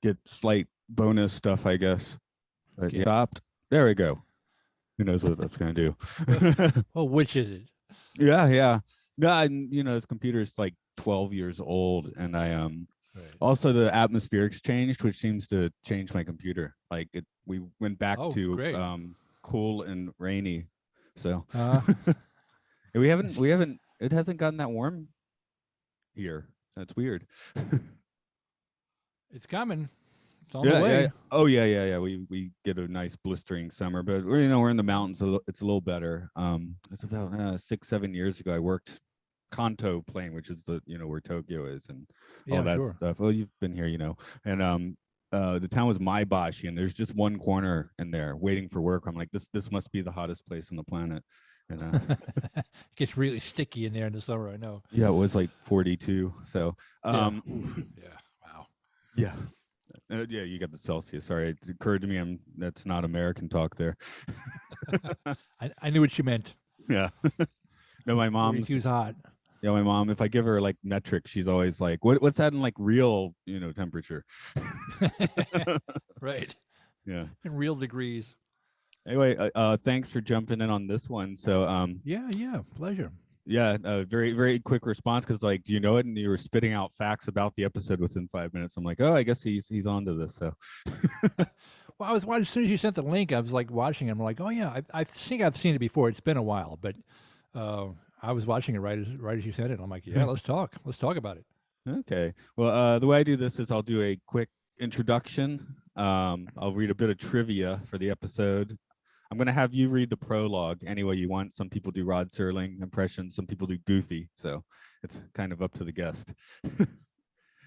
get slight bonus stuff, I guess. But Okay. yeah, stopped. There we go. Who knows what that's gonna do? Well, which is it? Yeah, yeah. No, and this computer is like 12 years old, and I Right. also the atmospherics changed, which seems to change my computer. Like we went back Oh, to great. cool and rainy, so Uh, we haven't it hasn't gotten that warm here. That's weird. it's coming. It's on the Yeah, yeah. way. Oh, yeah, yeah, yeah. We get a nice blistering summer, but we're in the mountains, so it's a little better. It's about 6-7 years ago. I worked Kanto playing, which is where Tokyo is and all Yeah, that sure. stuff. Oh, you've been here, and the town was Maebashi, and there's just one corner in there waiting for work. I'm like, this must be the hottest place on the planet, and It gets really sticky in there in the summer. I know. yeah, it was like 42. So Yeah. Oof. Yeah. Wow. yeah. Yeah, you got the Celsius. Sorry, it occurred to me that's not American talk there. I knew what you meant. Yeah. No, my mom's 42's hot. yeah, my mom, if I give her like metric, she's always like, what's that in like real, temperature? Right. Yeah. In real degrees. Anyway, thanks for jumping in on this one. So Yeah. Yeah. Pleasure. yeah, very, very quick response because like, do you know it? And you were spitting out facts about the episode within 5 minutes. I'm like, oh, I guess he's onto this. So Well, I was watching, as soon as you sent the link, I was like watching it. I'm like, oh yeah, I think I've seen it before. It's been a while, but uh, I was watching it right as you said it. I'm like, yeah, let's talk. Let's talk about it. Okay. Well, the way I do this is I'll do a quick introduction. I'll read a bit of trivia for the episode. I'm going to have you read the prologue any way you want. Some people do Rod Serling impressions. Some people do Goofy. So it's kind of up to the guest.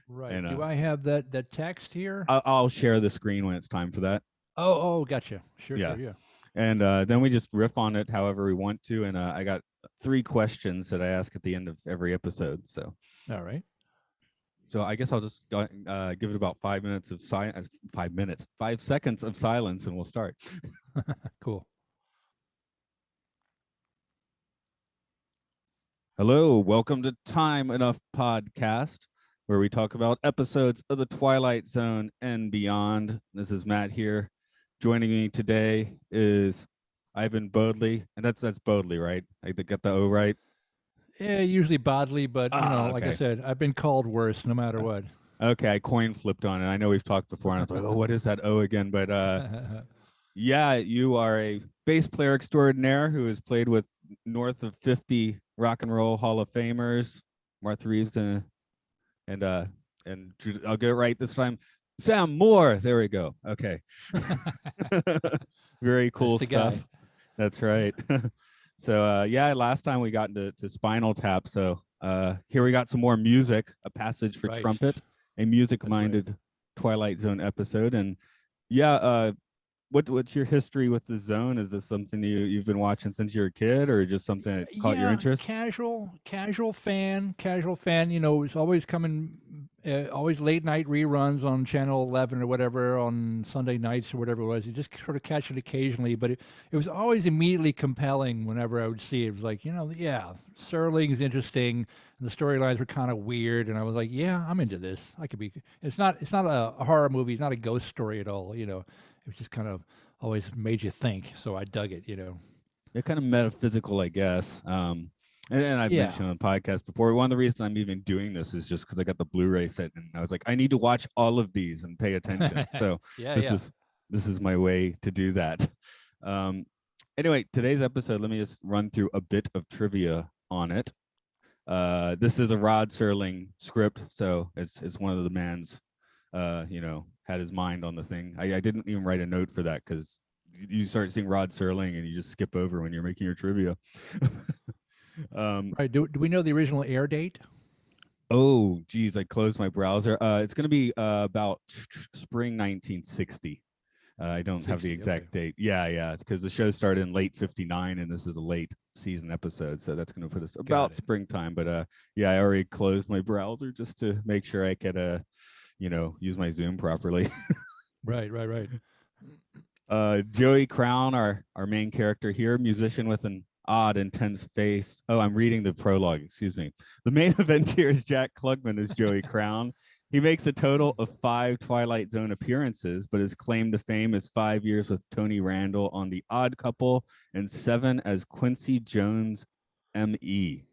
Right. And Do I have that text here? I'll share the screen when it's time for that. Oh, gotcha. Sure, Yeah. sure, yeah. And then we just riff on it however we want to. And I got 3 questions that I ask at the end of every episode. So All right. I guess I'll just give it about 5 minutes of silence. 5 seconds of silence, and we'll start. Cool. Hello, welcome to Time Enough Podcast, where we talk about episodes of the Twilight Zone and beyond. This is Matt here. Joining me today is Ivan Bodley, and that's Bodley, right? I got the O right. Yeah, usually Bodley, but like I Okay. said, I've been called worse no matter what. Okay, I coin flipped on it. I know we've talked before, and I was like, oh, what is that O again? But yeah, you are a bass player extraordinaire who has played with north of 50 rock and roll Hall of Famers, Martha Reeves, and I'll get it right this time. Sam Moore. There we go. Okay. Very cool the stuff. guy. That's right. So yeah, last time we got into Spinal Tap. So here we got some more music, a passage for Right. trumpet, a music-minded Twilight Zone episode. And yeah, what's your history with the zone? Is this something you've been watching since you were a kid, or just something that caught your interest? Casual fan. It's always coming, always late night reruns on Channel 11 or whatever on Sunday nights or whatever it was. You just sort of catch it occasionally, but it was always immediately compelling whenever I would see it. It was like, yeah, Serling's interesting, and the storylines were kind of weird, and I was like, yeah, I'm into this. I could be. It's not a horror movie. It's not a ghost story at all. It was just kind of always made you think. So I dug it. They're kind of metaphysical, I guess. And I've mentioned on the podcast before, one of the reasons I'm even doing this is just because I got the Blu-ray set, and I was like, I need to watch all of these and pay attention. So this is my way to do that. Anyway, today's episode, let me just run through a bit of trivia on it. This is a Rod Serling script, so it's one of the man's had his mind on the thing. I didn't even write a note for that because you start seeing Rod Serling and you just skip over when you're making your trivia. Right. Do we know the original air date? Oh, geez, I closed my browser. It's going to be about spring 1960. I don't have the exact date. Yeah, because the show started in late 59, and this is a late season episode, so that's going to put us about springtime. But yeah, I already closed my browser just to make sure I could, use my Zoom properly. Right. Joey Crown, our main character here, musician with an odd, intense face. Oh, I'm reading the prologue. Excuse me. The main event here is Jack Klugman as Joey Crown. He makes a total of 5 Twilight Zone appearances, but his claim to fame is 5 years with Tony Randall on The Odd Couple and 7 as Quincy Jones M.E.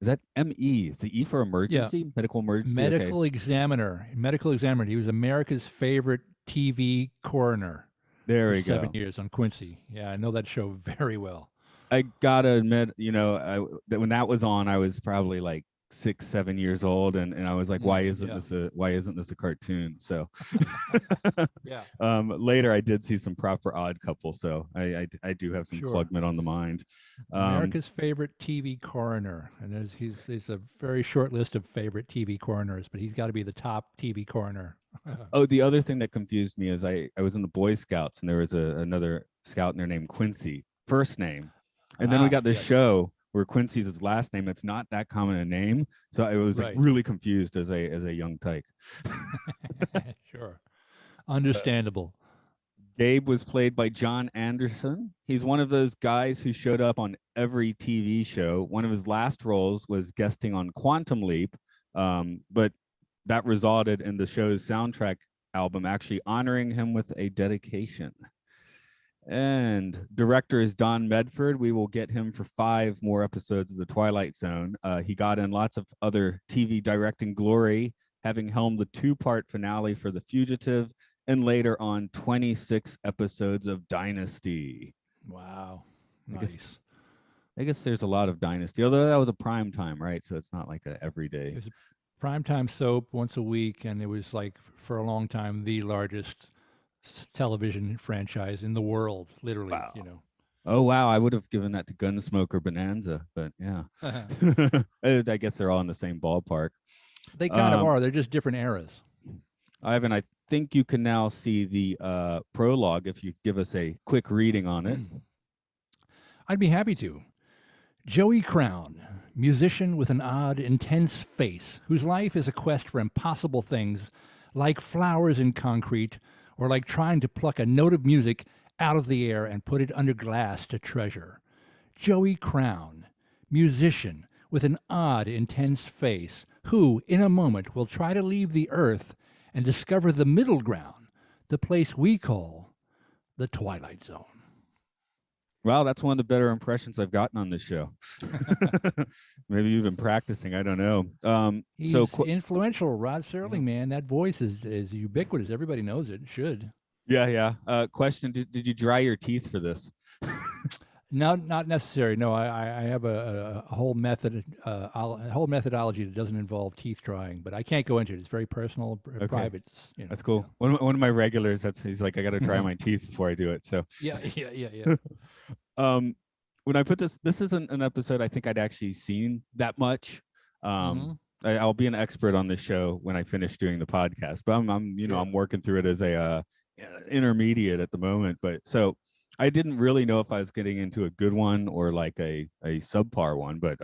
Is that M.E.? Is the E for Yeah, emergency? Medical emergency? Okay. medical examiner. Medical examiner. He was America's favorite TV coroner There for we 7 years on Quincy. Yeah, I know that show very well. I gotta admit, that when that was on, I was probably like 6, 7 years old, and I was like, Yeah. why isn't this a cartoon? So Yeah. later I did see some proper Odd Couple, so I do have some Sure. Klugman on the mind. America's favorite TV coroner, and he's a very short list of favorite TV coroners, but he's got to be the top TV coroner. Oh, the other thing that confused me is I was in the Boy Scouts, and there was another scout in there named Quincy, first name. And then we got this Yes. show where Quincy's his last name. It's not that common a name, so I was like Right. really confused as a young tyke. Sure. Understandable. Gabe was played by John Anderson. He's one of those guys who showed up on every TV show. One of his last roles was guesting on Quantum Leap, but that resulted in the show's soundtrack album actually honoring him with a dedication. And director is Don Medford. We will get him for 5 more episodes of The Twilight Zone. He got in lots of other TV directing glory, having helmed the 2-part finale for The Fugitive, and later on 26 episodes of Dynasty. Wow. Nice. I guess there's a lot of Dynasty, although that was a prime time, right? So it's not like a everyday. It was a primetime soap once a week, and it was like for a long time the largest television franchise in the world, literally. Wow. Oh wow, I would have given that to Gunsmoke or Bonanza, but yeah. I guess they're all in the same ballpark. They kind of are. They're just different eras. Ivan, I think you can now see the prologue if you give us a quick reading on it. I'd be happy to. Joey Crown, musician with an odd, intense face, whose life is a quest for impossible things, like flowers in concrete, or like trying to pluck a note of music out of the air and put it under glass to treasure. Joey Crown, musician with an odd, intense face, who, in a moment, will try to leave the earth and discover the middle ground, the place we call the Twilight Zone. Wow, that's one of the better impressions I've gotten on this show. Maybe you've been practicing. I don't know. He's influential, Rod Serling, man. That voice is ubiquitous. Everybody knows it. Should. Yeah. Question: Did you dry your teeth for this? No, not necessary. No, I have a whole method, a whole methodology that doesn't involve teeth drying, but I can't go into it. It's very personal, private. That's cool. One of my regulars, he's like, I got to dry my teeth before I do it. So yeah. When I put this isn't an episode I think I'd actually seen that much. I'll be an expert on this show when I finish doing the podcast, but I'm working through it as a intermediate at the moment. But so I didn't really know if I was getting into a good one or like a subpar one, but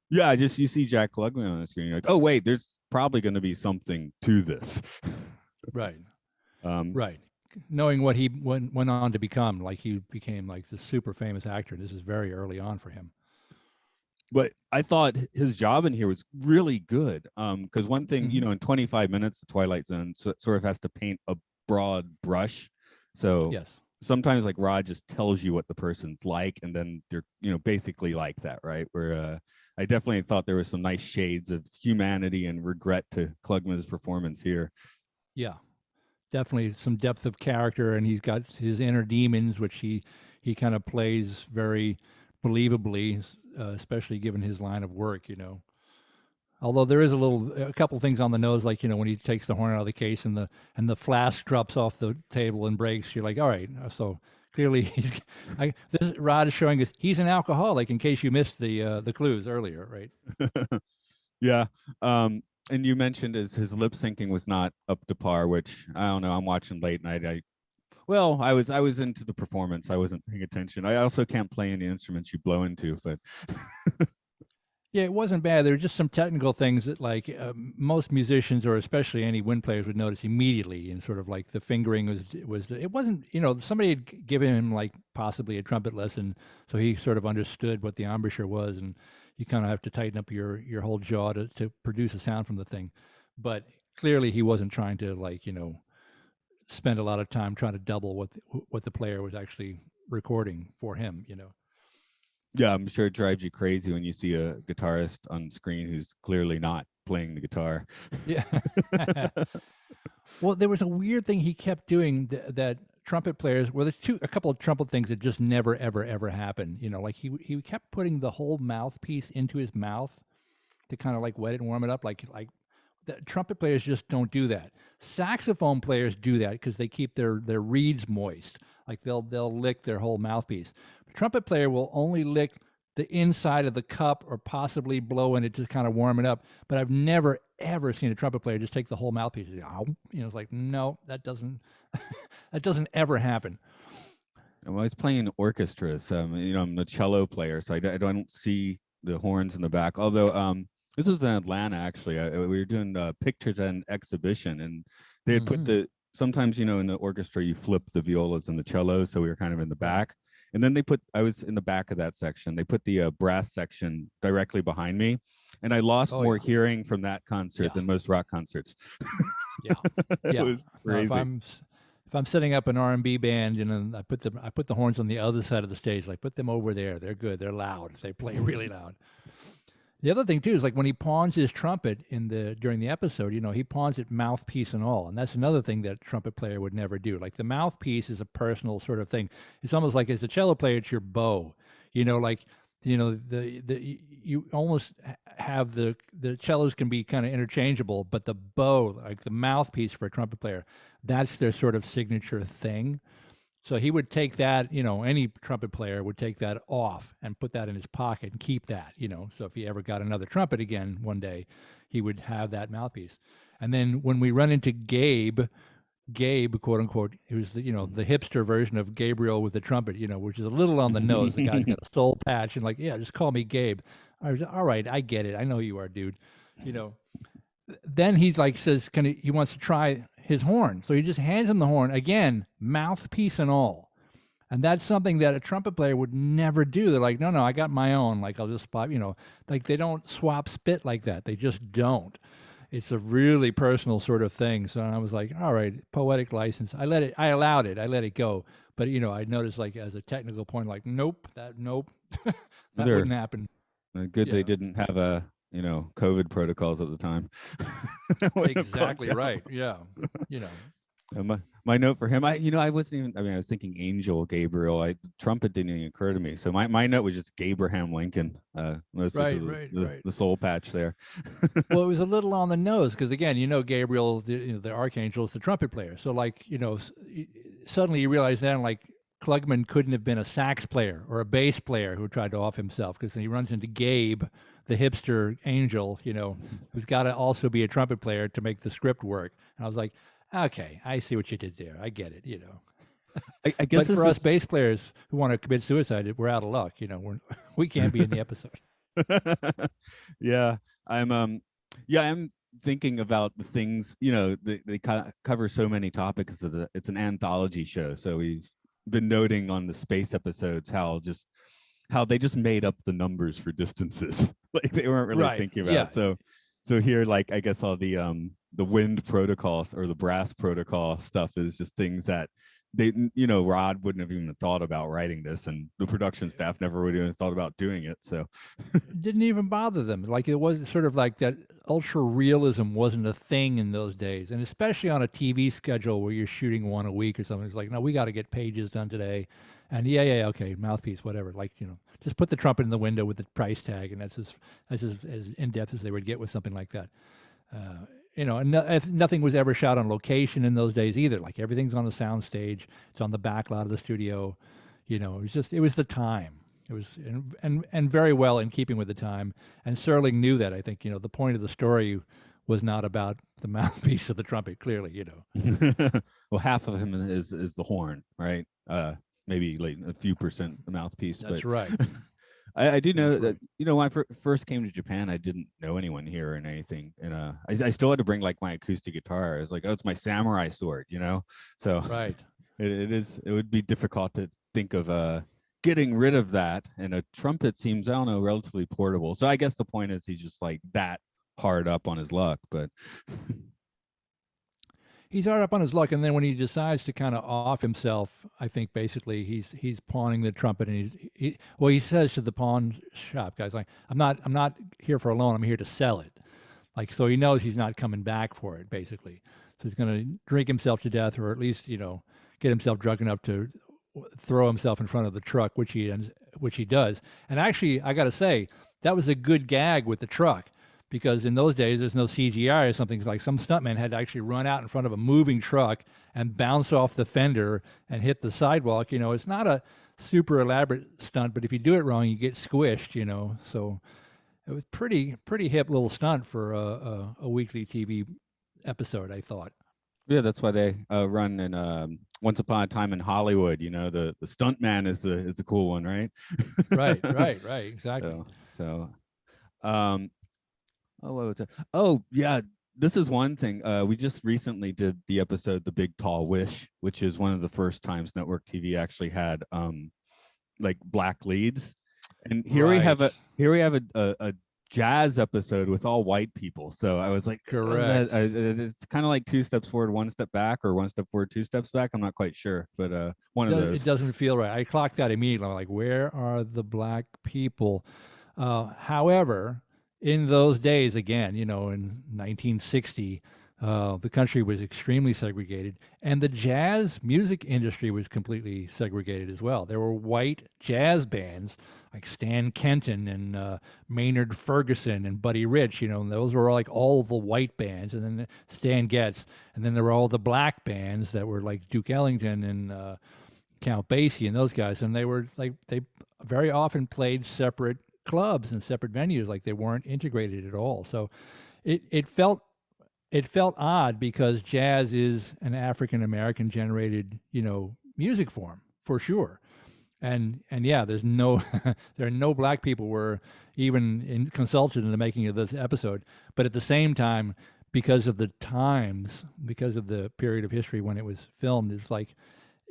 yeah, you see Jack Klugman on the screen, you're like, oh wait, there's probably going to be something to this. Right. Right. Knowing what he went on to become, like he became like the super famous actor. This is very early on for him. But I thought his job in here was really good. Because one thing, in 25 minutes, the Twilight Zone sort of has to paint a broad brush. So yes. Sometimes like Rod just tells you what the person's like, and then they're basically like that, right? Where I definitely thought there was some nice shades of humanity and regret to Klugman's performance here. Yeah, definitely some depth of character, and he's got his inner demons, which he kind of plays very believably, especially given his line of work. Although there is a couple things on the nose, like when he takes the horn out of the case and the flask drops off the table and breaks. You're like, all right, so clearly this Rod is showing us he's an alcoholic. In case you missed the clues earlier, right? Yeah, and you mentioned his lip syncing was not up to par, which I don't know. I'm watching late night. I was into the performance. I wasn't paying attention. I also can't play any instruments you blow into, but. Yeah, it wasn't bad. There were just some technical things that, like, most musicians, or especially any wind players, would notice immediately. And sort of like the fingering was it wasn't, somebody had given him like possibly a trumpet lesson, so he sort of understood what the embouchure was, and you kind of have to tighten up your whole jaw to produce a sound from the thing. but clearly he wasn't trying to spend a lot of time trying to double what the player was actually recording for him. Yeah, I'm sure it drives you crazy when you see a guitarist on screen who's clearly not playing the guitar. Yeah. Well, there was a weird thing he kept doing that trumpet players. Well, there's a couple of trumpet things that just never, ever, ever happen. Like he kept putting the whole mouthpiece into his mouth to kind of like wet it and warm it up. Like the trumpet players just don't do that. Saxophone players do that because they keep their reeds moist. Like they'll lick their whole mouthpiece. The trumpet player will only lick the inside of the cup or possibly blow in it to kind of warm it up. But I've never ever seen a trumpet player just take the whole mouthpiece. It's like, no, that doesn't that doesn't ever happen. I'm always playing in orchestras. I'm the cello player, so I don't see the horns in the back. Although this was in Atlanta, actually. We were doing pictures at an exhibition, and they had put sometimes, in the orchestra, you flip the violas and the cellos, so we were kind of in the back. And then I was in the back of that section. They put the brass section directly behind me, and I lost more hearing from that concert than most rock concerts. Yeah, It was crazy. If I'm setting up an R&B band, I put the horns on the other side of the stage. Like, put them over there. They're good. They're loud. They play really loud. The other thing too is like when he pawns his trumpet during the episode, he pawns it mouthpiece and all, and that's another thing that a trumpet player would never do. Like the mouthpiece is a personal sort of thing. It's almost like as a cello player, it's your bow. You almost have the cellos can be kind of interchangeable, but the bow, like the mouthpiece for a trumpet player, that's their sort of signature thing. So he would take that, any trumpet player would take that off and put that in his pocket and keep that, So if he ever got another trumpet again one day, he would have that mouthpiece. And then when we run into Gabe, quote unquote, who's the hipster version of Gabriel with the trumpet, which is a little on the nose. The guy's got a soul patch and like, yeah, just call me Gabe. I was all right, I get it. I know who you are, dude. Then he's like says, he wants to try his horn. So he just hands him the horn again, mouthpiece and all. And that's something that a trumpet player would never do. They're like, no, I got my own. Like, I'll just spot, like they don't swap spit like that. They just don't. It's a really personal sort of thing. So I was like, all right, poetic license. I allowed it. I let it go. But, I noticed like as a technical point, like, nope. that wouldn't happen. Good they didn't have COVID protocols at the time. Exactly right. Yeah. My note for him, I wasn't even, I was thinking Angel Gabriel. Trumpet didn't even occur to me. So my note was just Gabraham Lincoln. The soul patch there. Well, it was a little on the nose because again, Gabriel, the archangel, is the trumpet player. So like, suddenly you realize then like Klugman couldn't have been a sax player or a bass player who tried to off himself because then he runs into Gabe, the hipster angel, who's got to also be a trumpet player to make the script work. And I was like, okay, I see what you did there. I get it, I guess but for us bass players who want to commit suicide, we're out of luck. We can't be in the episode. Yeah, I'm thinking about the things, they cover so many topics. It's an anthology show. So we've been noting on the space episodes how they just made up the numbers for distances. Like they weren't really thinking about it. So here, like, I guess all the wind protocol or the brass protocol stuff is just things that they, Rod wouldn't have even thought about writing this, and the production staff never would have thought about doing it. So it didn't even bother them. Like it was sort of like that ultra realism wasn't a thing in those days. And especially on a TV schedule where you're shooting one a week or something, it's like, no, we got to get pages done today. And okay, mouthpiece, whatever. Like, just put the trumpet in the window with the price tag, and that's as in-depth as they would get with something like that. And nothing was ever shot on location in those days either. Like everything's on the sound stage. It's on the back lot of the studio. It was the time. It was, and very well in keeping with the time. And Serling knew that, I think, the point of the story was not about the mouthpiece of the trumpet, clearly, Well, half of him is the horn, right? Maybe like a few percent the mouthpiece. That's right. I do know that, when I first came to Japan, I didn't know anyone here or anything. And I still had to bring like my acoustic guitar. I was like, oh, it's my samurai sword, So right. It would be difficult to think of getting rid of that. And a trumpet seems, I don't know, relatively portable. So I guess the point is he's just like that hard up on his luck, but he's hard up on his luck, and then when he decides to kind of off himself, I think basically he's pawning the trumpet, and he says to the pawn shop guys, like, I'm not here for a loan, I'm here to sell it. Like, so he knows he's not coming back for it, basically. So he's going to drink himself to death, or at least, get himself drunk enough to throw himself in front of the truck, which he does. And actually, I got to say, that was a good gag with the truck, because in those days, there's no CGI or something. Like, some stuntman had to actually run out in front of a moving truck and bounce off the fender and hit the sidewalk. It's not a super elaborate stunt, but if you do it wrong, you get squished, So it was pretty hip little stunt for a weekly TV episode, I thought. yeah, that's why they run in Once Upon a Time in Hollywood. The stuntman is the cool one, right? Right, exactly. So oh, what was it? Oh, yeah. This is one thing. We just recently did the episode "The Big Tall Wish," which is one of the first times network TV actually had like black leads. And here we have a jazz episode with all white people. So I was like, correct. It's kind of like 2 steps forward, 1 step back, or 1 step forward, 2 steps back. I'm not quite sure, but one of those. It doesn't feel right. I clocked that immediately. I'm like, where are the black people? However, in those days, again, in 1960, the country was extremely segregated, and the jazz music industry was completely segregated as well. There were white jazz bands like Stan Kenton and Maynard Ferguson and Buddy Rich, and those were like all the white bands, and then Stan Getz, and then there were all the black bands that were like Duke Ellington and Count Basie and those guys, and they were like, they very often played separate clubs and separate venues, like they weren't integrated at all. So it felt odd, because jazz is an African American generated, music form for sure. And yeah, there's no there are no black people were even consulted in the making of this episode. But at the same time, because of the times, because of the period of history when it was filmed, it's like,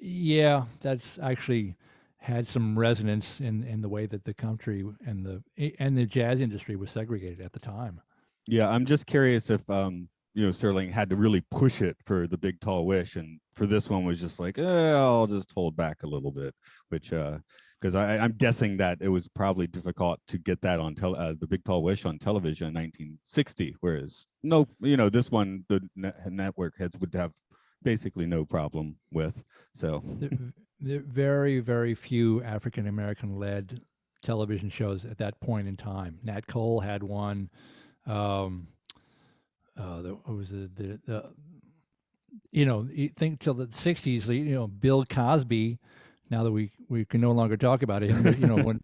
yeah, that's actually had some resonance in the way that the country and the jazz industry was segregated at the time. Yeah, I'm just curious if Sterling had to really push it for The Big Tall Wish, and for this one was just like, I'll just hold back a little bit, which because I'm guessing that it was probably difficult to get that on The Big Tall Wish on television in 1960, whereas this one the network heads would have basically no problem with. So there are very, very few African American led television shows at that point in time. Nat Cole had one. You think till the 60s, Bill Cosby, now that we can no longer talk about it,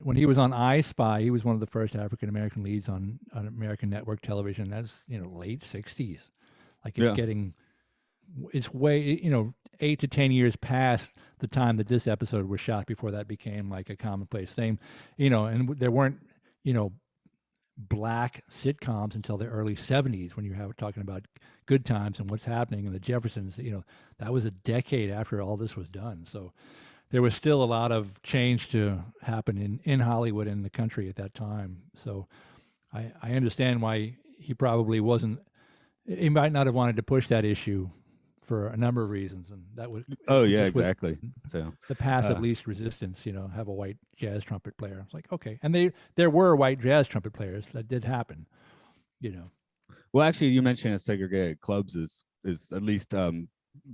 when he was on I Spy, he was one of the first African American leads on American network television. That's, late 60s. Like, it's way, 8 to 10 years past the time that this episode was shot before that became like a commonplace thing, and there weren't, black sitcoms until the early 70s, when you were talking about Good Times and What's Happening and the Jeffersons. That was a decade after all this was done. So there was still a lot of change to happen in Hollywood and the country at that time. So I understand why he probably wasn't, he might not have wanted to push that issue for a number of reasons, and that would exactly. So the path of least resistance, have a white jazz trumpet player. It's like, okay, and there were white jazz trumpet players. That did happen, Well, actually, you mentioned segregated clubs is at least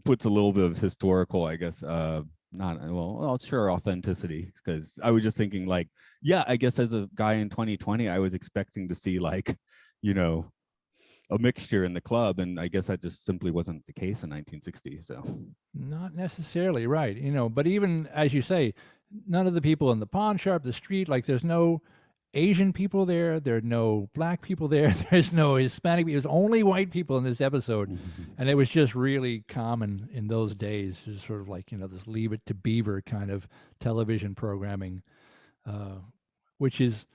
puts a little bit of historical, I guess, sure, authenticity, because I was just thinking, like, yeah, I guess as a guy in 2020, I was expecting to see, like, a mixture in the club, and I guess that just simply wasn't the case in 1960. So not necessarily, right? But even as you say, none of the people in the pawn shop, the street, like, there's no Asian people there, there are no black people there, there's no Hispanic people. There's only white people in this episode. And it was just really common in those days, just sort of like, this Leave It to Beaver kind of television programming, which is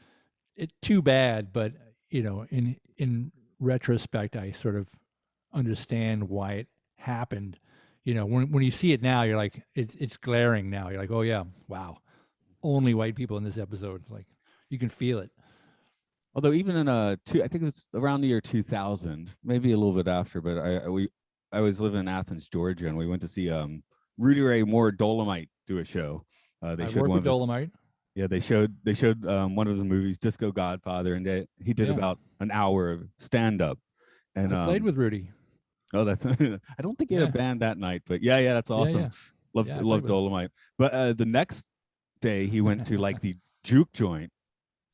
too bad. But in retrospect, I sort of understand why it happened. When you see it now, you're like, it's glaring now. You're like, oh yeah, wow, only white people in this episode. It's like, you can feel it. Although even in I think it was around the year 2000, maybe a little bit after, but I was living in Athens, Georgia, and we went to see Rudy Ray Moore Dolomite do a show. They I showed work one with of his Dolomite. yeah they showed one of his movies, Disco Godfather, and he did Yeah, about an hour of stand up. And I played with Rudy. oh, that's I don't think he had a Yeah, band that night, but yeah, that's yeah, awesome. yeah, Loved yeah. I played loved with him. Dolomite. But the next day he went to like the juke joint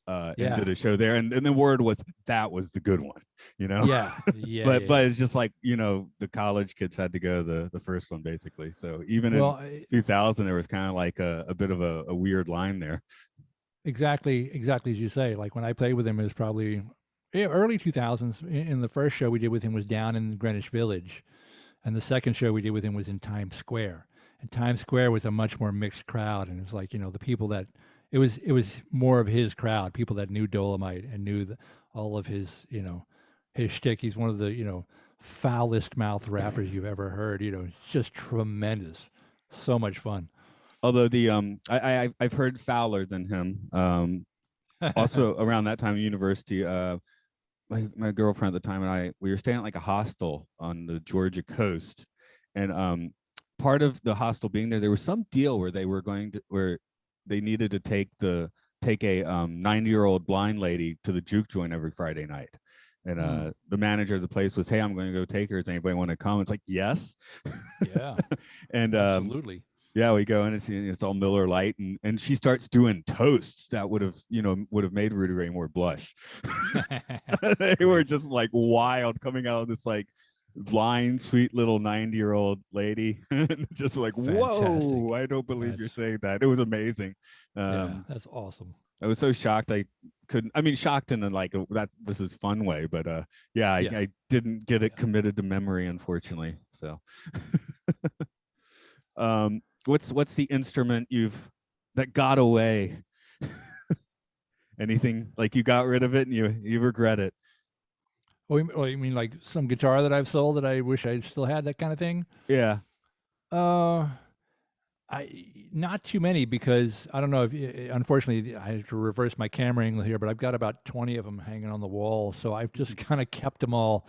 and Yeah, did a show there, and the word was that was the good one, you know. yeah, yeah, but yeah, yeah. it's just like the college kids had to go the first one basically. So even in Well, 2000 there was kind of like a bit of a weird line there. exactly as you say. Like when I played with him, it was probably early 2000s. In the first show we did with him was down in Greenwich Village, and the second show we did with him was in Times Square. And Times Square was a much more mixed crowd, and it was like the people that it was more of his crowd, people that knew Dolomite and knew all of his his shtick. He's one of the foulest mouth rappers you've ever heard. It's just tremendous, so much fun. Although the I've heard fouler than him. Also around that time in university, my girlfriend at the time and we were staying at like a hostel on the Georgia coast, and part of the hostel being there was some deal where they needed to take a 90-year-old blind lady to the juke joint every Friday night. And the manager of the place was, "Hey, I'm going to go take her. Does anybody want to come?" It's like, yes. Yeah, And absolutely. yeah, we go and it's all Miller Lite, and she starts doing toasts that would have made Rudy Ray Moore blush. They were Great. just like wild, coming out of this like blind, sweet little 90-year-old lady, just like, Fantastic. whoa! I don't believe you're That's saying that. It was amazing. Yeah, that's awesome. I was so shocked I couldn't. I mean, shocked in a like this is fun way, but yeah, Yeah, I didn't get it yeah. committed to memory, unfortunately. So. What's the instrument that got away? Anything like you got rid of it and you regret it? You mean like some guitar that I've sold that I wish I still had, that kind of thing? Yeah. Uh, I not too many because I don't know if unfortunately I have to reverse my camera angle here, but I've got about 20 of them hanging on the wall, so I've just kind of kept them all.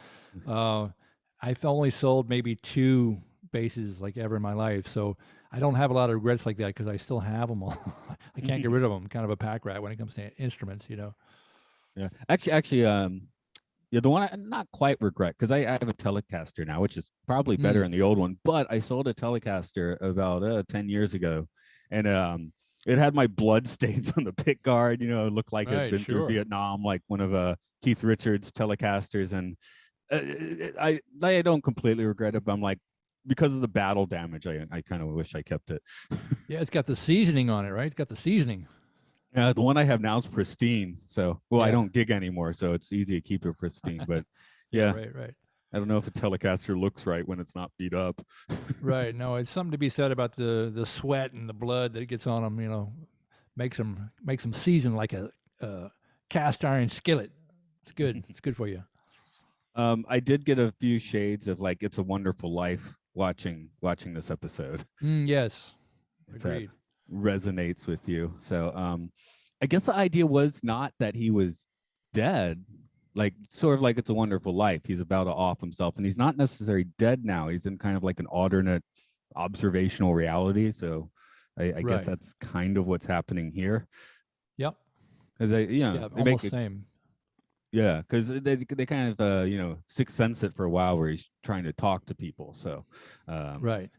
Uh, I've only sold maybe two basses like ever in my life, so I don't have a lot of regrets like that because I still have them all. I can't get rid of them. I'm kind of a pack rat when it comes to instruments. Yeah. Actually, yeah, the one I not quite regret because I have a Telecaster now, which is probably better Mm, than the old one. But I sold a Telecaster about 10 years ago, and it had my blood stains on the pick guard. It looked like it had right, been through sure. Vietnam, like one of Keith Richards' Telecasters, and I don't completely regret it, but I'm like, because of the battle damage, I kind of wish I kept it. Yeah, it's got the seasoning on it, right? It's got the seasoning. The one I have now is pristine. So, well, I Yeah. don't gig anymore, so it's easy to keep it pristine. But Yeah, yeah, right, right. I don't know if a Telecaster looks right when it's not beat up. Right. No, it's something to be said about the sweat and the blood that gets on them. Makes them season like a cast iron skillet. It's good. It's good for you. I did get a few shades of like "It's a Wonderful Life" watching this episode. Yes, If that agreed. resonates with you. So, I guess the idea was not that he was dead, like sort of like "It's a Wonderful Life." He's about to off himself, and he's not necessarily dead now. He's in kind of like an alternate observational reality. So, I guess Right. that's kind of what's happening here. Yep. Because Yeah. they make Almost it, same. yeah, because they kind of sixth sense it for a while where he's trying to talk to people. So, um, Right.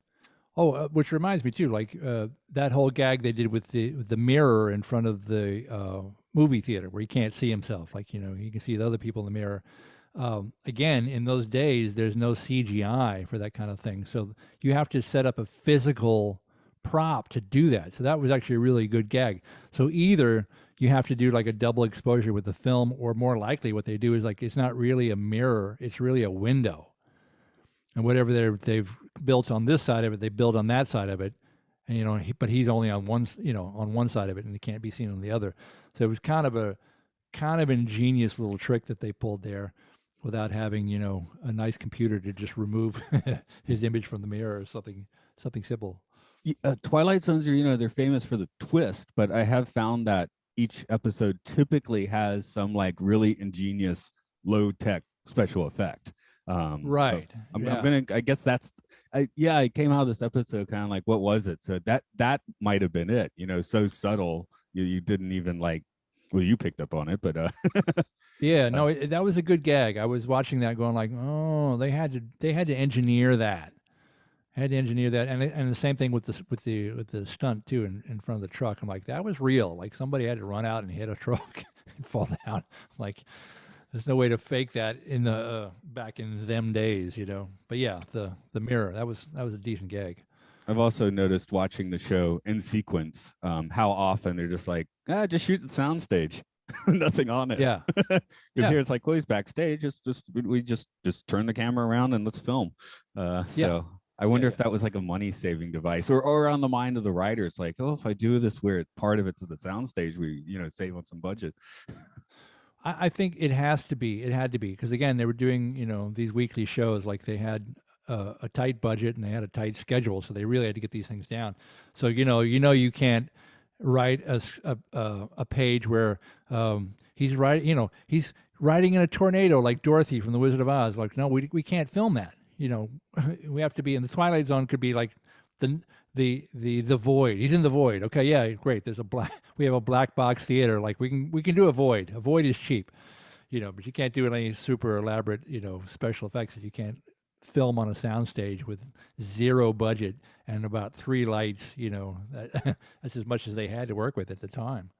Oh, which reminds me too, like that whole gag they did with the mirror in front of the movie theater where he can't see himself, like he can see the other people in the mirror. Again, in those days, there's no CGI for that kind of thing, so you have to set up a physical prop to do that. So that was actually a really good gag. So either you have to do like a double exposure with the film, or more likely, what they do is like it's not really a mirror; it's really a window, and whatever they've built on this side of it, they build on that side of it, and but he's only on one side of it, and he can't be seen on the other. So it was kind of ingenious little trick that they pulled there, without having a nice computer to just remove his image from the mirror or something simple. Twilight Zones are they're famous for the twist, but I have found that each episode typically has some like really ingenious low tech special effect. Right. So I'm Yeah. gonna, I guess that's, I came out of this episode kind of like, what was it? So that might have been it, so subtle, you didn't even like, well, you picked up on it, but Yeah, uh no, that was a good gag. I was watching that, going like, "Oh, they had to engineer that, and the same thing with the stunt too in front of the truck. I'm like, that was real. Like somebody had to run out and hit a truck and fall down. Like, there's no way to fake that in the back in them days, But yeah, the mirror, that was a decent gag. I've also noticed watching the show in sequence, how often they're just like, just shoot the soundstage, nothing on it. Yeah, Because yeah, here it's like, well, he's backstage. It's just we just turn the camera around and let's film. yeah, So I yeah, wonder if yeah. that was like a money saving device, or on the mind of the writers, like, oh, if I do this where part of it's at the soundstage, we save on some budget. I think it has to be. It had to be because again, they were doing these weekly shows. Like they had a tight budget and they had a tight schedule, so they really had to get these things down. So you can't write a page where he's writing. He's riding in a tornado like Dorothy from The Wizard of Oz. Like no, we can't film that. We have to be in the Twilight Zone. Could be like the the void. He's in the void. Okay, yeah, great. There's a black. We have a black box theater. Like we can do a void. A void is cheap, but you can't do any super elaborate special effects if you can't film on a soundstage with zero budget and about 3 lights. That's as much as they had to work with at the time.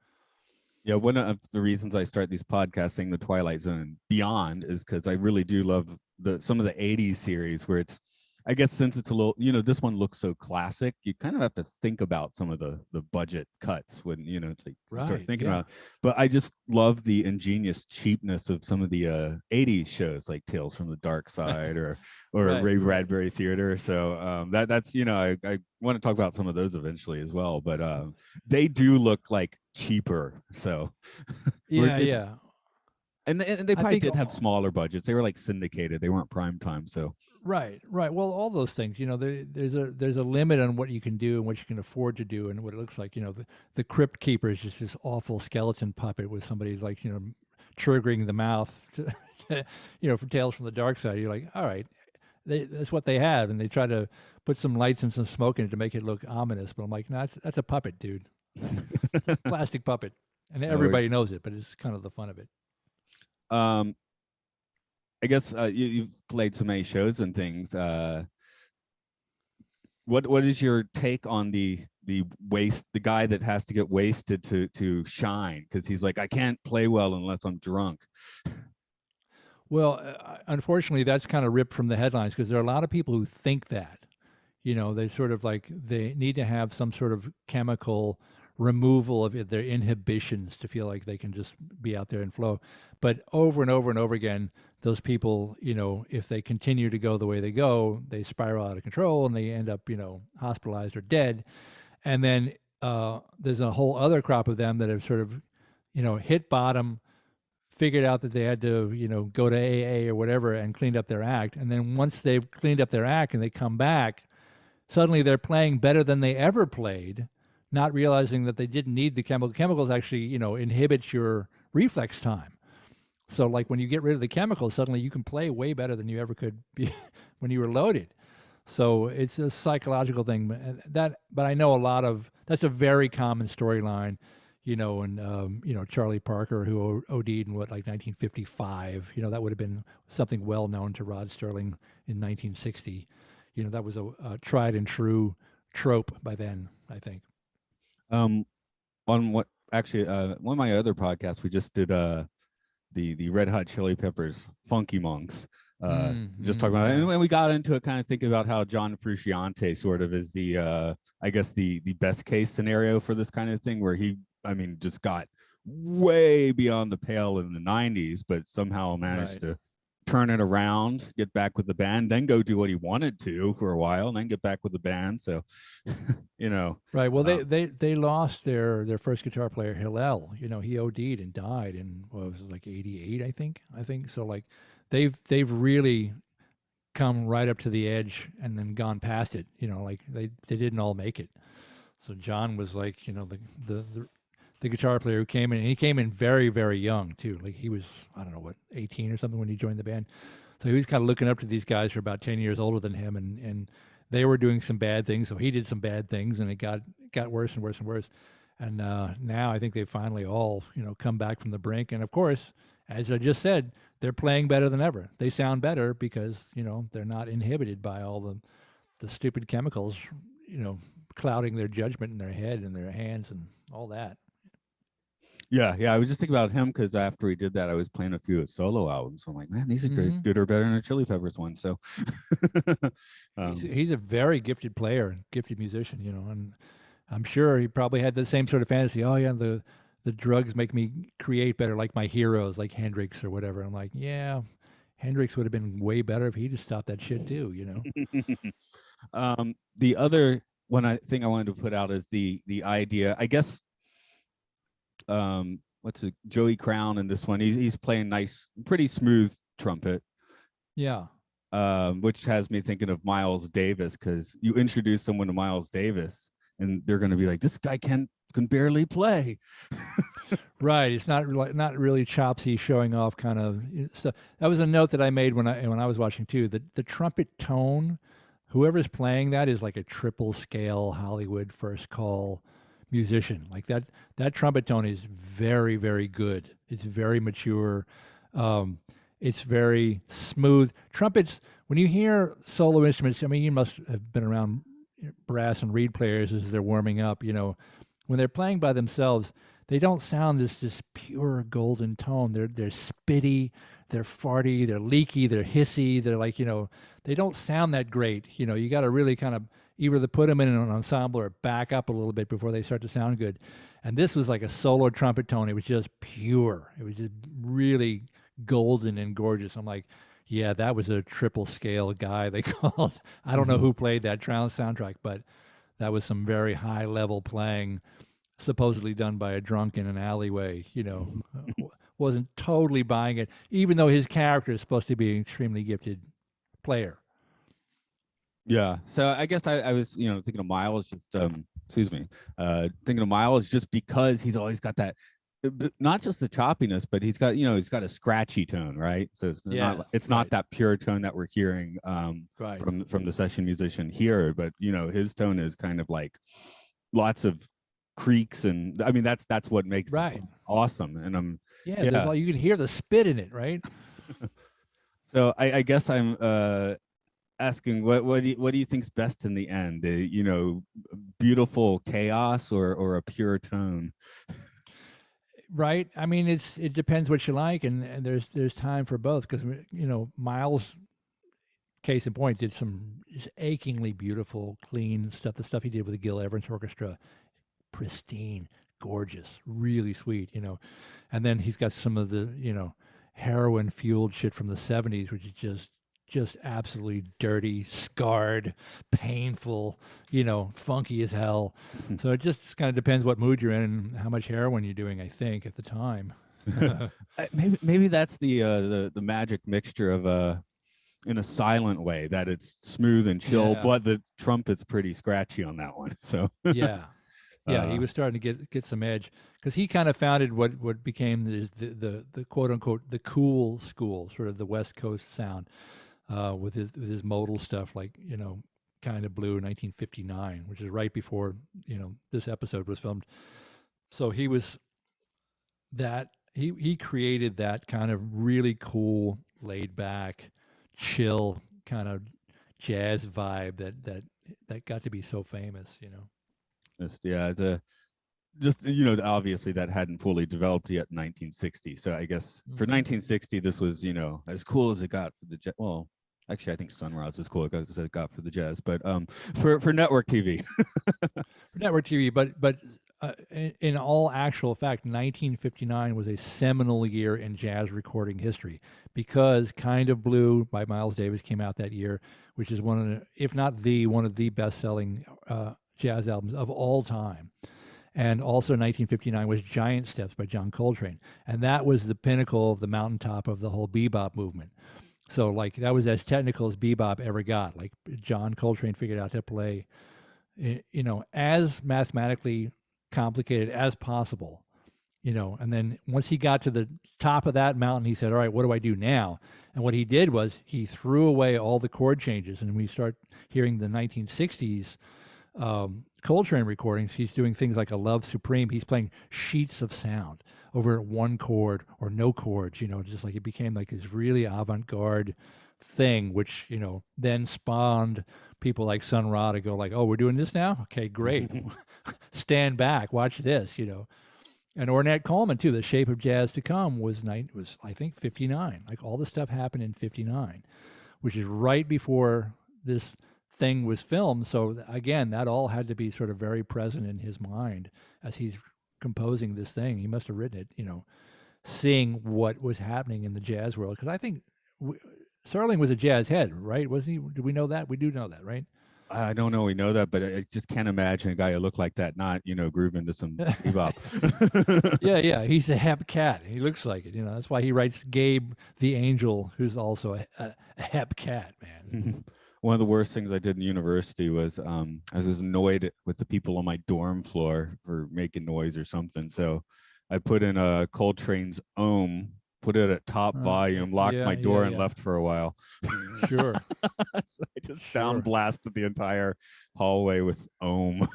Yeah, one of the reasons I start these podcasts saying the Twilight Zone and beyond is because I really do love some of the '80s series where it's, I guess since it's a little, this one looks so classic, you kind of have to think about some of the budget cuts when it's like you start Right. thinking Yeah. about it. But I just love the ingenious cheapness of some of the '80s shows like Tales from the Dark Side or Right. Ray Right. Bradbury Theater. So that's I want to talk about some of those eventually as well. But they do look like cheaper. So Yeah. Yeah. and they I probably think did have smaller budgets. They were like syndicated. They weren't prime time. So right, right. Well, all those things, there's a limit on what you can do and what you can afford to do, and what it looks like. The Crypt Keeper is just this awful skeleton puppet with somebody's like, triggering the mouth, for Tales from the Dark Side. You're like, all right, that's what they have, and they try to put some lights and some smoke in it to make it look ominous. But I'm like, no, that's a puppet, dude. Plastic puppet, and everybody knows it, but it's kind of the fun of it. um I guess you've played so many shows and things. What is your take on the guy that has to get wasted to shine because he's like, I can't play well unless I'm drunk. Well, unfortunately, that's kind of ripped from the headlines because there are a lot of people who think that. They sort of like they need to have some sort of chemical removal of their inhibitions to feel like they can just be out there and flow. But over and over and over again, those people, if they continue to go the way they go, they spiral out of control and they end up, hospitalized or dead. And then there's a whole other crop of them that have sort of, hit bottom, figured out that they had to, go to AA or whatever and cleaned up their act. And then once they've cleaned up their act and they come back, suddenly they're playing better than they ever played, not realizing that they didn't need the chemical. Chemicals actually, inhibit your reflex time. So like when you get rid of the chemicals, suddenly you can play way better than you ever could be when you were loaded. So it's a psychological thing. But I know that's a very common storyline, and Charlie Parker, who OD'd in like 1955. That would have been something well known to Rod Sterling in 1960. That was a tried and true trope by then, I think. On what actually one of my other podcasts, we just did the Red Hot Chili Peppers Funky Monks. Just talking about it. And we got into it kind of thinking about how John Frusciante sort of is the I guess the best case scenario for this kind of thing, where he, I mean, just got way beyond the pale in the 90s, but somehow managed to turn it around, get back with the band, then go do what he wanted to for a while, and then get back with the band. So, Right. Well, they lost their first guitar player, Hillel. He OD'd and died in what was it, like 88, I think. So. Like, they've really come right up to the edge and then gone past it. Like they didn't all make it. So John was like, the guitar player who came in. And he came in very, very young too. Like he was, I don't know what, 18 or something when he joined the band. So he was kind of looking up to these guys who are about 10 years older than him, and they were doing some bad things. So he did some bad things, and it got worse and worse and worse. And now I think they finally all, come back from the brink. And of course, as I just said, they're playing better than ever. They sound better because, they're not inhibited by all the stupid chemicals, clouding their judgment in their head and their hands and all that. Yeah. I was just thinking about him because after he did that, I was playing a few of his solo albums. So I'm like, man, these are good or better than a Chili Peppers one. So he's a very gifted player, gifted musician, and I'm sure he probably had the same sort of fantasy. Oh yeah, the drugs make me create better, like my heroes, like Hendrix or whatever. I'm like, yeah, Hendrix would have been way better if he just stopped that shit too, The other one I think I wanted to put out is the idea, I guess. What's it? Joey Crown in this one. He's playing nice, pretty smooth trumpet. Yeah. Which has me thinking of Miles Davis, because you introduce someone to Miles Davis, and they're going to be like, "This guy can barely play." Right. It's not really chopsy, showing off kind of stuff. That was a note that I made when I was watching too. The trumpet tone, whoever's playing that is like a triple scale Hollywood first call musician. Like that trumpet tone is very, very good. It's very mature. It's very smooth. Trumpets, when you hear solo instruments, I mean, you must have been around brass and reed players as they're warming up, when they're playing by themselves, they don't sound this pure golden tone. They're spitty, they're farty, they're leaky, they're hissy. They're like, they don't sound that great. You got to really kind of either to put them in an ensemble or back up a little bit before they start to sound good. And this was like a solo trumpet tone. It was just pure. It was just really golden and gorgeous. I'm like, yeah, that was a triple scale guy they called. I don't know who played that soundtrack, but that was some very high level playing, supposedly done by a drunk in an alleyway. Wasn't totally buying it, even though his character is supposed to be an extremely gifted player. Yeah. So I guess I was, thinking of Miles, just thinking of Miles just because he's always got that, not just the choppiness, but he's got a scratchy tone, right? So it's not that pure tone that we're hearing from the session musician here, but his tone is kind of like lots of creaks, and I mean that's what makes it awesome. And you can hear the spit in it, right? So I guess I'm asking what do you think's best in the end? Beautiful chaos or a pure tone? Right. I mean, it depends what you like, and there's time for both, because Miles, case in point, did some just achingly beautiful, clean stuff. The stuff he did with the Gil Evans Orchestra, pristine, gorgeous, really sweet. And then he's got some of the heroin fueled shit from the '70s, which is just absolutely dirty, scarred, painful, funky as hell. So it just kind of depends what mood you're in and how much heroin you're doing, I think, at the time. maybe that's the magic mixture of in a silent way, that it's smooth and chill, but the trumpet's pretty scratchy on that one. So yeah, he was starting to get some edge, because he kind of founded what became the quote unquote the cool school, sort of the West Coast sound. With his modal stuff, like Kind of Blue, 1959, which is right before this episode was filmed. So he was that he created that kind of really cool, laid back, chill kind of jazz vibe that got to be so famous. It's obviously that hadn't fully developed yet in 1960. So I guess for 1960, this was as cool as it got for the well. Actually, I think Sun Ra's as cool as it got for the jazz, but for network TV. For network TV, but in all actual fact, 1959 was a seminal year in jazz recording history, because Kind of Blue by Miles Davis came out that year, which is one of the best-selling jazz albums of all time. And also 1959 was Giant Steps by John Coltrane, and that was the pinnacle of the mountaintop of the whole bebop movement. So like that was as technical as bebop ever got. Like John Coltrane figured out to play, as mathematically complicated as possible, And then once he got to the top of that mountain, he said, all right, what do I do now? And what he did was he threw away all the chord changes. And we start hearing the 1960s Coltrane recordings. He's doing things like a Love Supreme. He's playing sheets of sound over one chord or no chords, just like it became like this really avant-garde thing, which, then spawned people like Sun Ra to go like, oh, we're doing this now? Okay, great. Stand back, watch this, And Ornette Coleman too. The Shape of Jazz to Come was I think 59. Like all the stuff happened in 59, which is right before this thing was filmed. So again, that all had to be sort of very present in his mind as he's composing this thing. He must have written it, seeing what was happening in the jazz world. Because I think Serling was a jazz head, right? Wasn't he? Do we know that? We do know that, right? I don't know. We know that, but I just can't imagine a guy who looked like that not, grooving to some bebop. Yeah. He's a hep cat. He looks like it. That's why he writes Gabe the Angel, who's also a hep cat, man. One of the worst things I did in university was I was annoyed with the people on my dorm floor for making noise or something. So I put in a Coltrane's Ohm, put it at top volume, locked my door, and left for a while. Sure. So I just sound blasted the entire hallway with Ohm.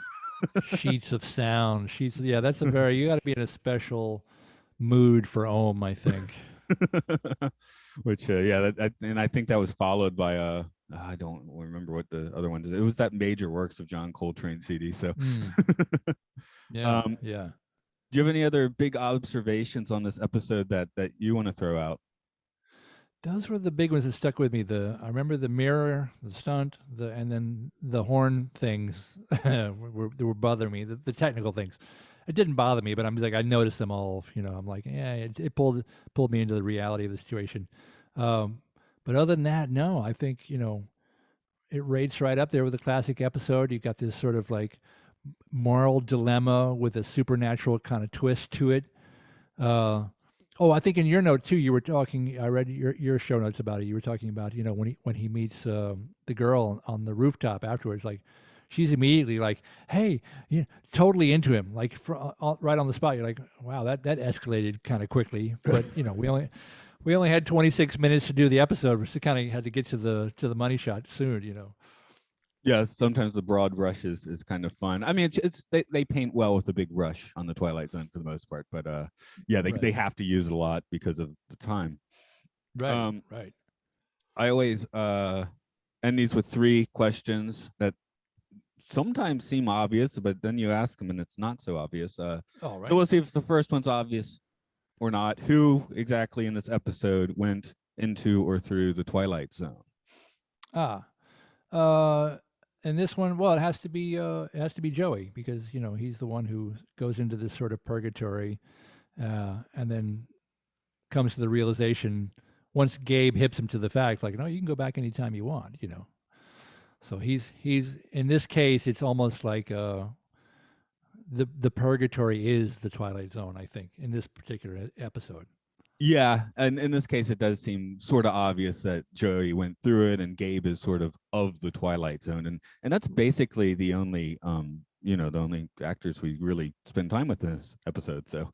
Sheets of sound. Yeah, that's you got to be in a special mood for Ohm, I think. Which, and I think that was followed by I don't remember what the other ones. It was that Major Works of John Coltrane CD. So, yeah. Do you have any other big observations on this episode that you want to throw out? Those were the big ones that stuck with me. I remember the mirror, the stunt, and then the horn things were bothering me. The technical things, it didn't bother me, but I'm like I noticed them all. I'm like, yeah, it pulled me into the reality of the situation. But other than that, no, I think it rates right up there with the classic episode. You've got this sort of like moral dilemma with a supernatural kind of twist to it. I think in your note too, you were talking. I read your show notes about it. You were talking about when he meets the girl on the rooftop afterwards. Like she's immediately like, "Hey," totally into him. Like right on the spot. You're like, "Wow, that escalated kind of quickly." But we only had 26 minutes to do the episode. We kind of had to get to the money shot soon. Yeah, sometimes the broad brush is kind of fun. I mean, they paint well with a big brush on the Twilight Zone for the most part, but they have to use it a lot because of the time. Right. Right. I always end these with 3 questions that sometimes seem obvious, but then you ask them and it's not so obvious. So we'll see if the first one's obvious or not. Who exactly in this episode went into or through the Twilight Zone? And this one, well, it has to be Joey because he's the one who goes into this sort of purgatory, and then comes to the realization once Gabe hips him to the fact, like, no, you can go back anytime you want, So he's in this case, it's almost like the purgatory is the Twilight Zone, I think, in this particular episode. Yeah, and in this case, it does seem sort of obvious that Joey went through it, and Gabe is sort of the Twilight Zone, and that's basically the only the only actors we really spend time with in this episode, so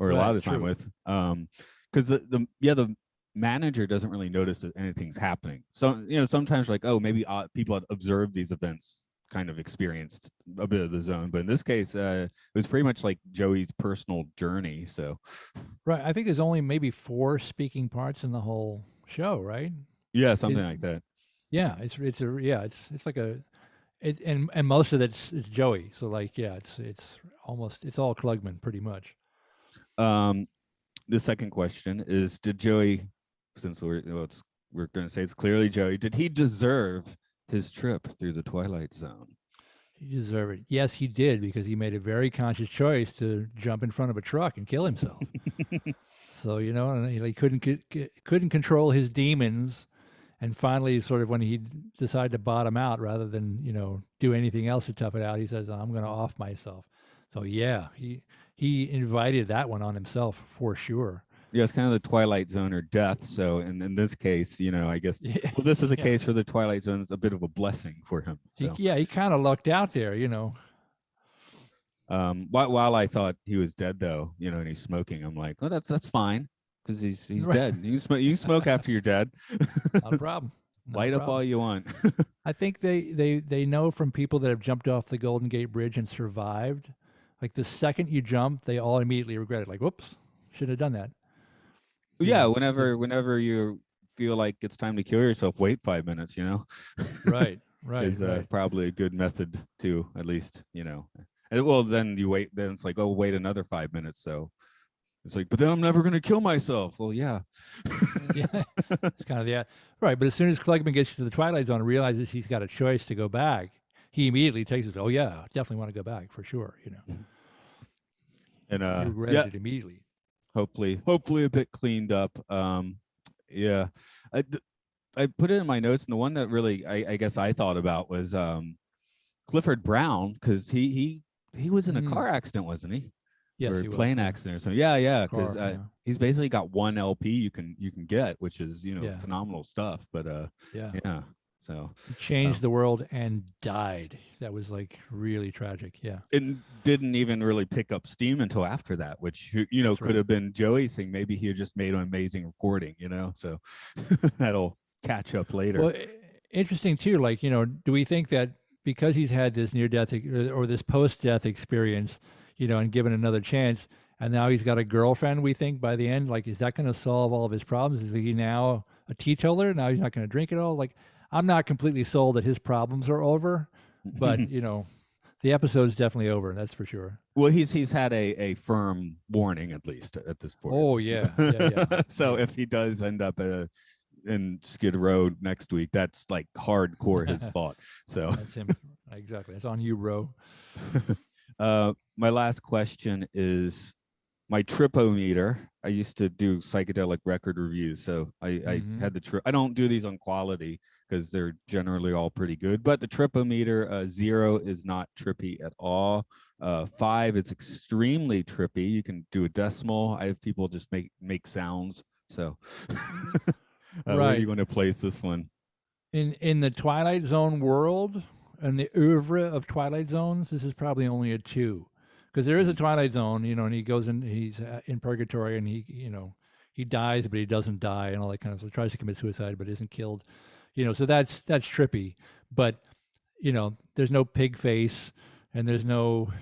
or a lot of time with, because the manager doesn't really notice that anything's happening. So sometimes like, oh, maybe people had observed these events, kind of experienced a bit of the zone, but in this case it was pretty much like Joey's personal journey. So I think there's only maybe 4 speaking parts in the whole show, right? Yeah, something like that. Yeah, it's like and most of it's Joey. So like, yeah, it's all Klugman pretty much. The second question is, did Joey, since we're going to say it's clearly Joey, did he deserve his trip through the Twilight Zone? He deserved it. Yes, he did, because he made a very conscious choice to jump in front of a truck and kill himself. So and he couldn't control his demons, and finally, sort of when he decided to bottom out rather than do anything else to tough it out, he says, "I'm going to off myself." So yeah, he invited that one on himself for sure. Yeah, it's kind of the Twilight Zone or death. So in this case, I guess, well, this is a case for the Twilight Zone. It's a bit of a blessing for him. So. He kind of lucked out there, While I thought he was dead though, and he's smoking, I'm like, oh, that's fine because he's dead. You smoke after you're dead. Not a problem. Not Light a up all problem. you want. I think they know from people that have jumped off the Golden Gate Bridge and survived. Like the second you jump, they all immediately regret it. Like, whoops, should have done that. Yeah, whenever you feel like it's time to kill yourself, wait 5 minutes. Right, Is right. probably a good method to at least. And, well, then you wait. Then it's like, oh, wait another 5 minutes. So it's like, but then I'm never gonna kill myself. Well, yeah. Yeah, it's kind of right. But as soon as Klugman gets to the Twilight Zone and realizes he's got a choice to go back, he immediately takes it. Oh yeah, definitely want to go back for sure. And he regretted it immediately. Hopefully a bit cleaned up. Yeah, I put it in my notes, and the one that really I guess I thought about was Clifford Brown, because he was in a car accident, wasn't he? Yes, or he was, plane accident or something. Yeah, because he's basically got one LP you can get, which is phenomenal stuff. But yeah. So he changed the world and died. That was like really tragic. Yeah. It didn't even really pick up steam until after that, which could have been Joey's thing. Maybe he had just made an amazing recording, so that'll catch up later. Well, interesting too. Like, do we think that because he's had this near-death or this post-death experience, and given another chance, and now he's got a girlfriend, we think by the end, like, is that going to solve all of his problems? Is he now a teetotaler? Now he's not going to drink at all? Like, I'm not completely sold that his problems are over, but, the episode's definitely over. That's for sure. Well, he's had a firm warning, at least at this point. Oh, yeah. So if he does end up in Skid Row next week, that's like hardcore his fault. So that's him. Exactly. That's on you, bro. My last question is my tripometer. I used to do psychedelic record reviews, so I had the I don't do these on quality because they're generally all pretty good, but the tripometer 0 is not trippy at all. 5, it's extremely trippy. You can do a decimal. I have people just make sounds. So right. Where do you want to place this one? In the Twilight Zone world and the oeuvre of Twilight Zones, this is probably only a 2, because there is a Twilight Zone, and he goes in, he's in purgatory, and he dies, but he doesn't die, and all that kind of stuff. Tries to commit suicide, but isn't killed, So that's trippy, but there's no pig face, and there's no,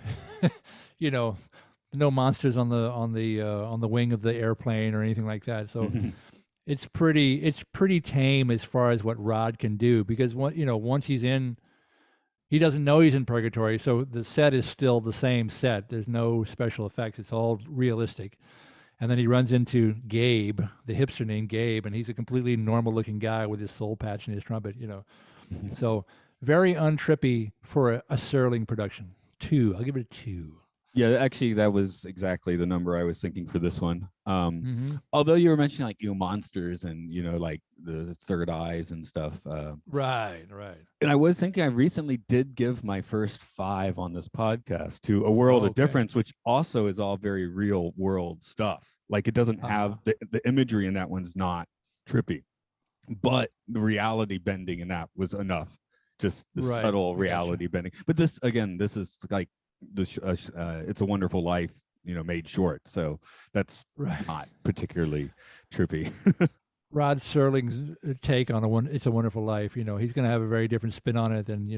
no monsters on the wing of the airplane or anything like that. So. It's pretty tame as far as what Rod can do, because once he's in, he doesn't know he's in purgatory, so the set is still the same set. There's no special effects. It's all realistic. And then he runs into Gabe, the hipster named Gabe, and he's a completely normal looking guy with his soul patch and his trumpet, So very untrippy for a Serling production. 2. I'll give it a 2. Yeah, actually, that was exactly the number I was thinking for this one. Although you were mentioning like monsters and like the third eyes and stuff. Right. And I was thinking I recently did give my first 5 on this podcast to A World of Difference, which also is all very real world stuff. Like it doesn't have the imagery in that one's not trippy, but the reality bending in that was enough. Just the subtle reality bending. But this is like. It's a Wonderful Life, made short, so that's not particularly trippy. Rod Serling's take on It's a Wonderful Life, he's going to have a very different spin on it than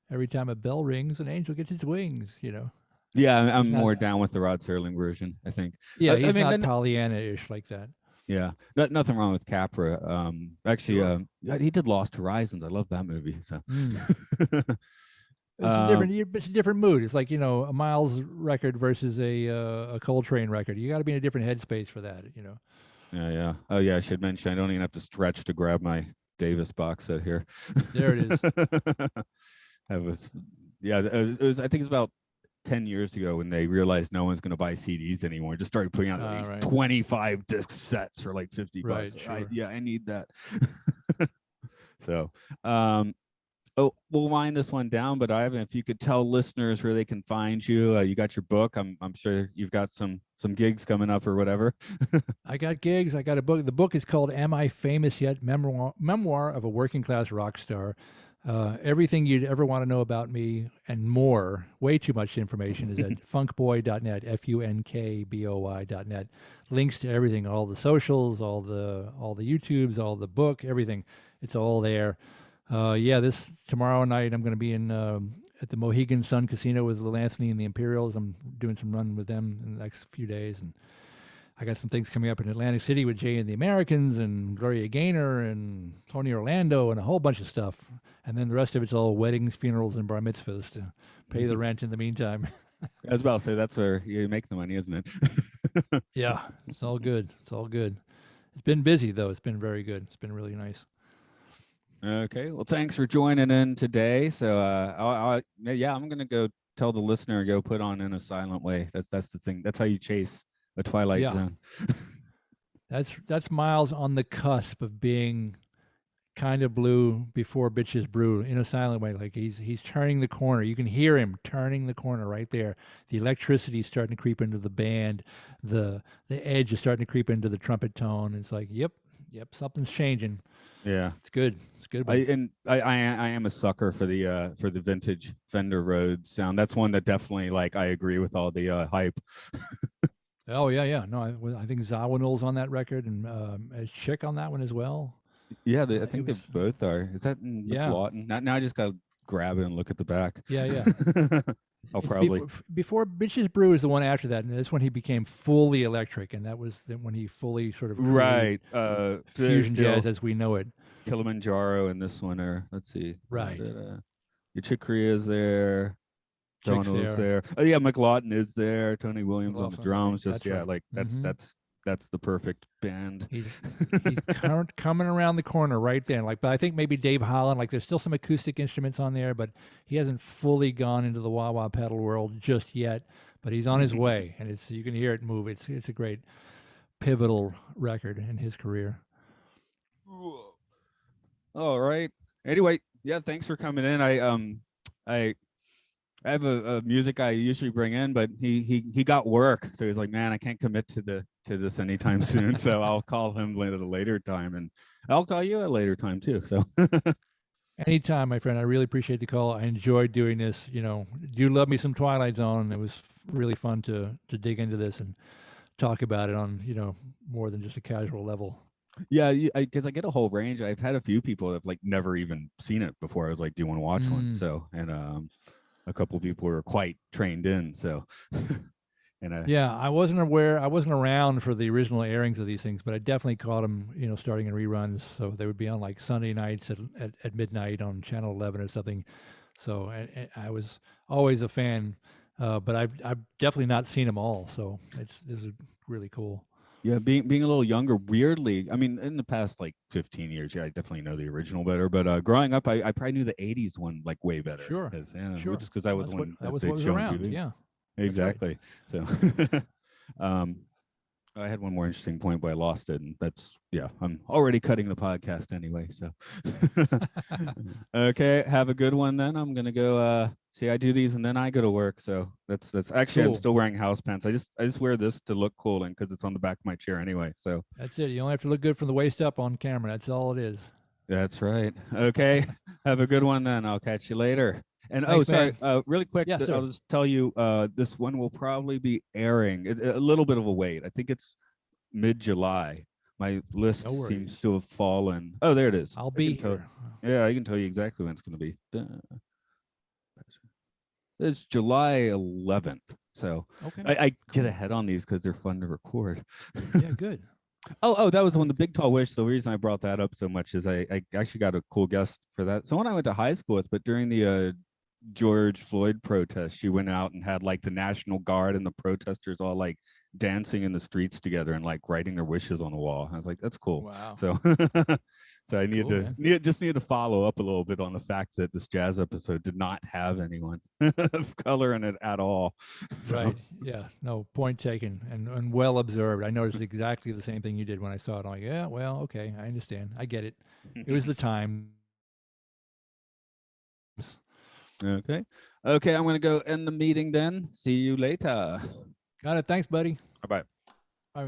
every time a bell rings, an angel gets its wings. Yeah, I'm more down with the Rod Serling version, I think. Yeah, he's not Pollyanna-ish like that. Yeah, nothing wrong with Capra. Actually, he did Lost Horizons. I love that movie. So. It's a different mood. It's like, a Miles record versus a Coltrane record. You got to be in a different headspace for that, Yeah. Oh, yeah. I should mention I don't even have to stretch to grab my Davis box set here. There it is. It was. I think it's about 10 years ago when they realized no one's going to buy CDs anymore. Just started putting out these 25 disc sets for like $50. Right, sure. I need that. So, we'll wind this one down, but Ivan, if you could tell listeners where they can find you, you got your book. I'm sure you've got some gigs coming up or whatever. I got gigs. I got a book. The book is called "Am I Famous Yet? Memoir of a Working Class Rock Star." Everything you'd ever want to know about me and more, way too much information, is at funkboy.net, funkboy.net. Links to everything, all the socials, all the YouTubes, all the book, everything. It's all there. This tomorrow night I'm going to be in at the Mohegan Sun Casino with Lil Anthony and the Imperials. I'm doing some run with them in the next few days, and I got some things coming up in Atlantic City with Jay and the Americans and Gloria Gaynor and Tony Orlando and a whole bunch of stuff. And then the rest of it's all weddings, funerals, and bar mitzvahs to pay the rent in the meantime. I was about to say that's where you make the money, isn't it? Yeah, it's all good. It's all good. It's been busy though. It's been very good. It's been really nice. Okay. Well, thanks for joining in today. So, I'm gonna go tell the listener, go put on In a Silent Way. That's the thing. That's how you chase a Twilight Zone. That's Miles on the cusp of being kind of blue before Bitches Brew, In a Silent Way. Like he's turning the corner. You can hear him turning the corner right there. The electricity is starting to creep into the band. The edge is starting to creep into the trumpet tone. It's like, yep, something's changing. Yeah, it's good. It's good. I am a sucker for the vintage Fender Rhodes sound. That's one that definitely, like, I agree with all the hype. Oh yeah. No, I think Zawinul's on that record, and is Chick on that one as well. Yeah, I think they both are. Is that in McLaughlin? Now I just gotta grab it and look at the back. Yeah. I'll probably before Bitches Brew is the one after that, and that's when he became fully electric, and that was when he fully sort of fusion jazz as we know it. Kilimanjaro and this one are, let's see, right. Your Chick Corea is there. Donald's there. Oh yeah, McLaughlin is there. Tony Williams on the drums. Just that's the perfect band. He's coming around the corner right there. Like, but I think maybe Dave Holland. Like, there's still some acoustic instruments on there, but he hasn't fully gone into the wah-wah pedal world just yet. But he's on his way, and you can hear it move. It's a great pivotal record in his career. All right. Anyway, yeah, thanks for coming in. I have a music guy I usually bring in, but he got work, so he's like, man, I can't commit to this anytime soon. So I'll call him at a later time, and I'll call you at a later time too. So anytime, my friend. I really appreciate the call. I enjoyed doing this. Do love me some Twilight Zone. It was really fun to dig into this and talk about it on more than just a casual level. Yeah, because I get a whole range. I've had a few people that have like never even seen it before. I was like, do you want to watch one? So, and a couple of people were quite trained in. So, I wasn't around for the original airings of these things, but I definitely caught them, starting in reruns. So they would be on like Sunday nights at midnight on Channel 11 or something. So I was always a fan, but I've definitely not seen them all. So this is really cool. Yeah, being a little younger, weirdly, I mean, in the past like 15 years, I definitely know the original better. But growing up, I probably knew the '80s one like way better. Sure, just because I was that was what was around. TV. Yeah, exactly. Right. So, I had one more interesting point, but I lost it, and I'm already cutting the podcast anyway. So, okay, have a good one. Then I'm gonna go. See, I do these and then I go to work. So that's actually cool. I'm still wearing house pants. I just wear this to look cool, and because it's on the back of my chair anyway. So that's it. You only have to look good from the waist up on camera. That's all it is. That's right. Okay, have a good one then. I'll catch you later. And thanks, really quick, yes, I'll just tell you, this one will probably be airing a little bit of a wait. I think it's mid-July. My list seems to have fallen. Oh, there it is. I'll be here. Yeah, I can tell you exactly when it's going to be. It's July 11th. So I get ahead on these because they're fun to record. Yeah, good. Oh, that was one. The Big Tall Wish. The reason I brought that up so much is I actually got a cool guest for that. Someone I went to high school with, but during the George Floyd protest, she went out and had like the National Guard and the protesters all like dancing in the streets together and like writing their wishes on the wall. I was like, that's cool. Wow. So so I needed to follow up a little bit on the fact that this jazz episode did not have anyone of color in it at all. Right. Yeah. No, point taken and well observed. I noticed exactly the same thing you did when I saw it. I'm like, yeah, well, okay, I understand. I get it. It was the time. Okay. I'm going to go end the meeting then. See you later. Got it. Thanks, buddy. Bye-bye.